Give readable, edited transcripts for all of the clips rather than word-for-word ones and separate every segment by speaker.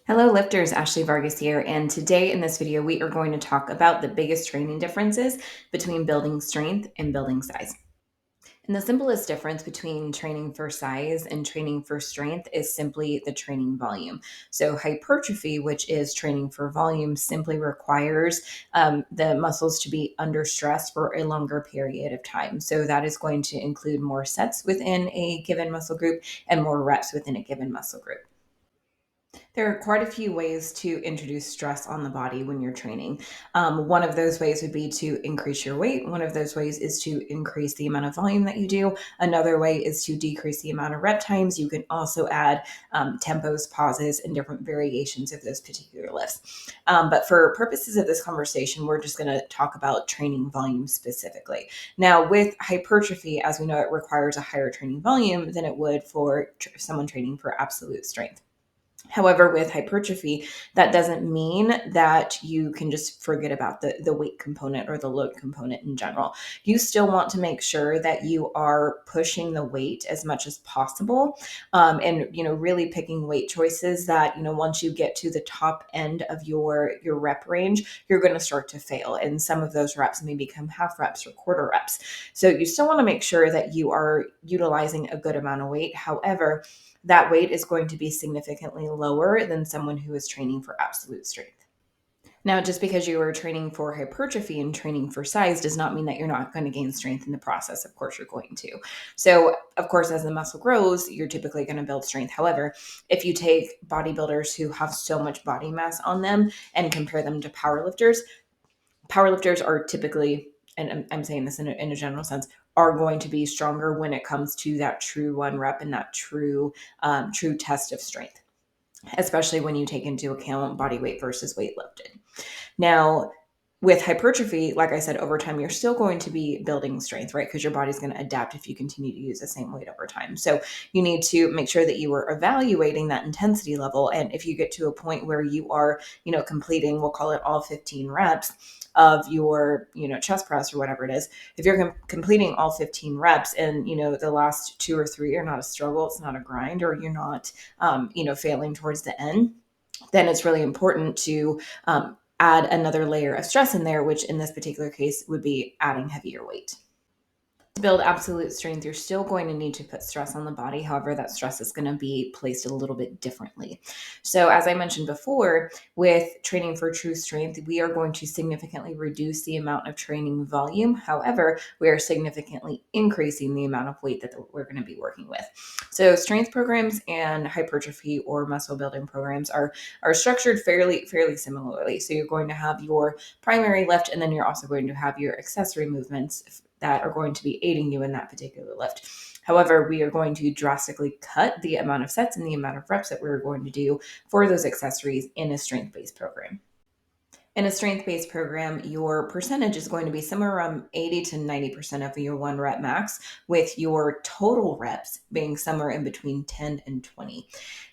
Speaker 1: Hello lifters, Ashley Vargas here, and today in this video we are going to talk about the biggest training differences between building strength and building size. And the simplest difference between training for size and training for strength is simply the training volume. So hypertrophy, which is training for volume, simply requires the muscles to be under stress for a longer period of time. So that is going to include more sets within a given muscle group and more reps within a given muscle group. There are quite a few ways to introduce stress on the body when you're training. One of those ways would be to increase your weight. One of those ways is to increase the amount of volume that you do. Another way is to decrease the amount of rep times. You can also add tempos, pauses, and different variations of those particular lifts. But for purposes of this conversation, we're just going to talk about training volume specifically. Now, with hypertrophy, as we know, it requires a higher training volume than it would for someone training for absolute strength. However, with hypertrophy, that doesn't mean that you can just forget about the weight component or the load component in general. You still want to make sure that you are pushing the weight as much as possible, and really picking weight choices that once you get to the top end of your rep range, you're going to start to fail, and some of those reps may become half reps or quarter reps. So you still want to make sure that you are utilizing a good amount of weight. However, that weight is going to be significantly lower than someone who is training for absolute strength. Now, just because you are training for hypertrophy and training for size does not mean that you're not going to gain strength in the process. Of course, you're going to. So, of course, as the muscle grows, you're typically going to build strength. However, if you take bodybuilders who have so much body mass on them and compare them to powerlifters are typically, and I'm saying this in a general sense, are going to be stronger when it comes to that true one rep and that true test of strength, especially when you take into account body weight versus weight lifted. Now, with hypertrophy, like I said, over time, you're still going to be building strength, right? Because your body's going to adapt if you continue to use the same weight over time. So you need to make sure that you are evaluating that intensity level. And if you get to a point where you are, completing, we'll call it all 15 reps of your, chest press or whatever it is, if you're completing all 15 reps and, the last two or three are not a struggle, it's not a grind, or you're not, failing towards the end, then it's really important to add another layer of stress in there, which in this particular case would be adding heavier weight. To build absolute strength, you're still going to need to put stress on the body. However, that stress is going to be placed a little bit differently. So, as I mentioned before, with training for true strength, we are going to significantly reduce the amount of training volume. However, we are significantly increasing the amount of weight that we're going to be working with. So, strength programs and hypertrophy or muscle building programs are structured fairly similarly. So, you're going to have your primary lift, and then you're also going to have your accessory movements that are going to be aiding you in that particular lift. However, we are going to drastically cut the amount of sets and the amount of reps that we're going to do for those accessories in a strength-based program. In a strength-based program, your percentage is going to be somewhere around 80 to 90% of your one rep max, with your total reps being somewhere in between 10 and 20.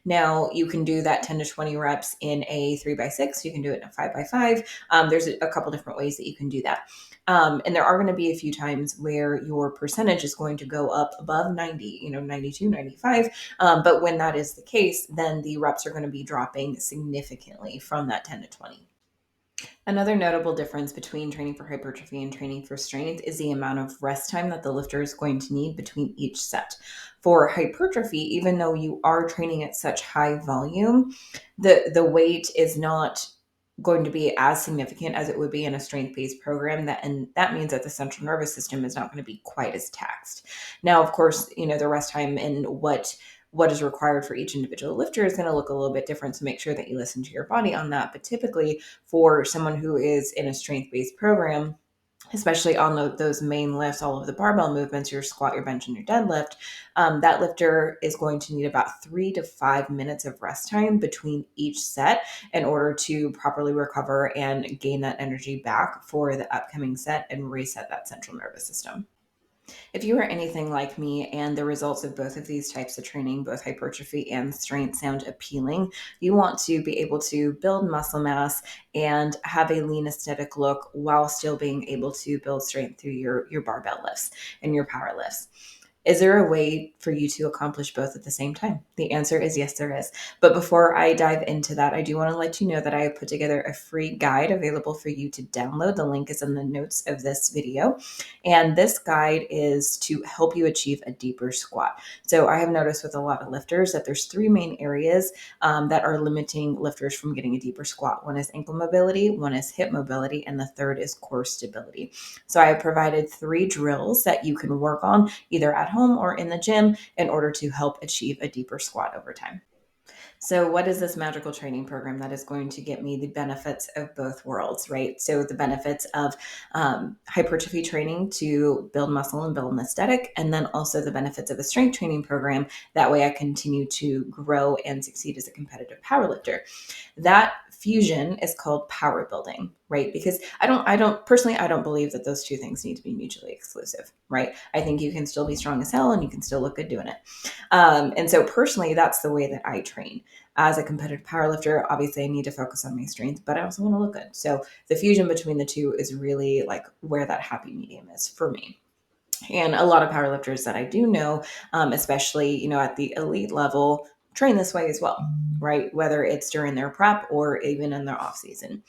Speaker 1: Now, you can do that 10 to 20 reps in a 3x6. You can do it in a 5x5. There's a couple different ways that you can do that. And there are going to be a few times where your percentage is going to go up above 90, 92, 95. But when that is the case, then the reps are going to be dropping significantly from that 10 to 20. Another notable difference between training for hypertrophy and training for strength is the amount of rest time that the lifter is going to need between each set. For hypertrophy, even though you are training at such high volume, the weight is not going to be as significant as it would be in a strength-based program, and that means that the central nervous system is not going to be quite as taxed. Now, of course, the rest time and what is required for each individual lifter is going to look a little bit different. So make sure that you listen to your body on that. But typically for someone who is in a strength-based program, especially on those main lifts, all of the barbell movements, your squat, your bench, and your deadlift, that lifter is going to need about 3 to 5 minutes of rest time between each set in order to properly recover and gain that energy back for the upcoming set and reset that central nervous system. If you are anything like me and the results of both of these types of training, both hypertrophy and strength, sound appealing, you want to be able to build muscle mass and have a lean aesthetic look while still being able to build strength through your barbell lifts and your power lifts. Is there a way for you to accomplish both at the same time? The answer is yes, there is. But before I dive into that, I do want to let you know that I have put together a free guide available for you to download. The link is in the notes of this video. And this guide is to help you achieve a deeper squat. So I have noticed with a lot of lifters that there's three main areas that are limiting lifters from getting a deeper squat. One is ankle mobility, one is hip mobility, and the third is core stability. So I have provided 3 drills that you can work on either at home or in the gym in order to help achieve a deeper squat over time. So, what is this magical training program that is going to get me the benefits of both worlds, right? So, the benefits of hypertrophy training to build muscle and build an aesthetic, and then also the benefits of a strength training program. That way, I continue to grow and succeed as a competitive powerlifter. That fusion is called power building, right? Because I don't believe that those two things need to be mutually exclusive, right? I think you can still be strong as hell and you can still look good doing it. And so personally, that's the way that I train. As a competitive powerlifter, obviously I need to focus on my strength, but I also want to look good. So the fusion between the two is really like where that happy medium is for me. And a lot of powerlifters that I do know, especially, at the elite level, train this way as well, right? Whether it's during their prep or even in their off season.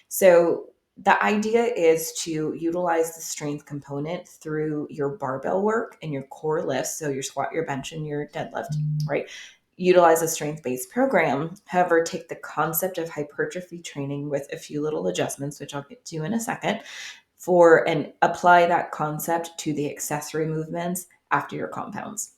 Speaker 1: So the idea is to utilize the strength component through your barbell work and your core lifts. So your squat, your bench, and your deadlift, right? Utilize a strength based program. However, take the concept of hypertrophy training with a few little adjustments, which I'll get to in a second, and apply that concept to the accessory movements after your compounds.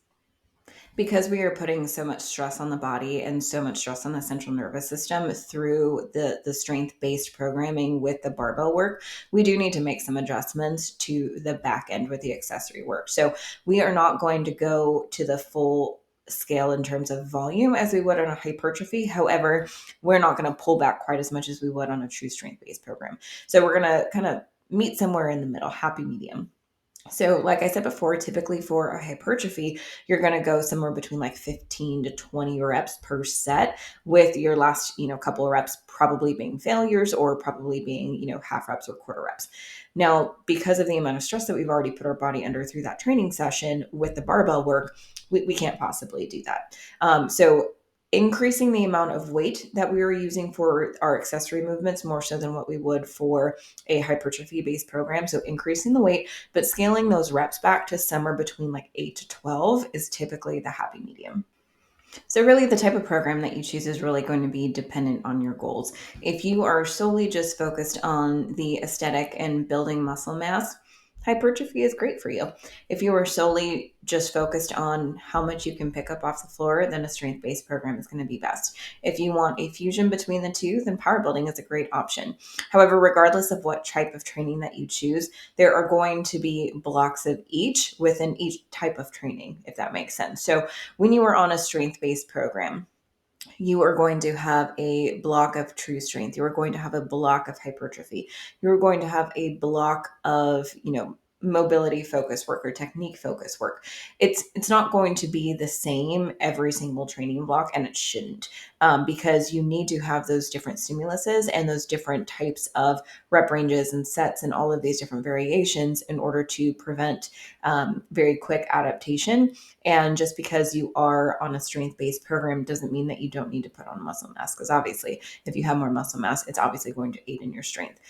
Speaker 1: Because we are putting so much stress on the body and so much stress on the central nervous system through the strength-based programming with the barbell work, we do need to make some adjustments to the back end with the accessory work. So we are not going to go to the full scale in terms of volume as we would on a hypertrophy. However, we're not going to pull back quite as much as we would on a true strength-based program. So we're going to kind of meet somewhere in the middle, happy medium. So, like I said before, typically for a hypertrophy, you're going to go somewhere between like 15 to 20 reps per set, with your last, couple of reps probably being failures or probably being, half reps or quarter reps. Now, because of the amount of stress that we've already put our body under through that training session with the barbell work, we can't possibly do that. So increasing the amount of weight that we were using for our accessory movements more so than what we would for a hypertrophy based program. So increasing the weight, but scaling those reps back to somewhere between like 8 to 12 is typically the happy medium. So really the type of program that you choose is really going to be dependent on your goals. If you are solely just focused on the aesthetic and building muscle mass, hypertrophy is great for you. If you are solely just focused on how much you can pick up off the floor, then a strength-based program is going to be best. If you want a fusion between the two, then power building is a great option. However, regardless of what type of training that you choose, there are going to be blocks of each within each type of training, if that makes sense. So when you are on a strength-based program, you are going to have a block of true strength. You are going to have a block of hypertrophy. You're going to have a block of, mobility focus work or technique focus work. It's not going to be the same every single training block, and it shouldn't, because you need to have those different stimuluses and those different types of rep ranges and sets and all of these different variations in order to prevent very quick adaptation. And just because you are on a strength-based program doesn't mean that you don't need to put on muscle mass, because obviously if you have more muscle mass, it's obviously going to aid in your strength.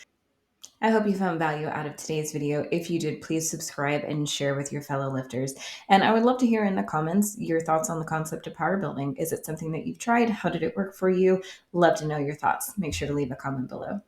Speaker 1: I hope you found value out of today's video. If you did, please subscribe and share with your fellow lifters. And I would love to hear in the comments your thoughts on the concept of power building. Is it something that you've tried? How did it work for you? Love to know your thoughts. Make sure to leave a comment below.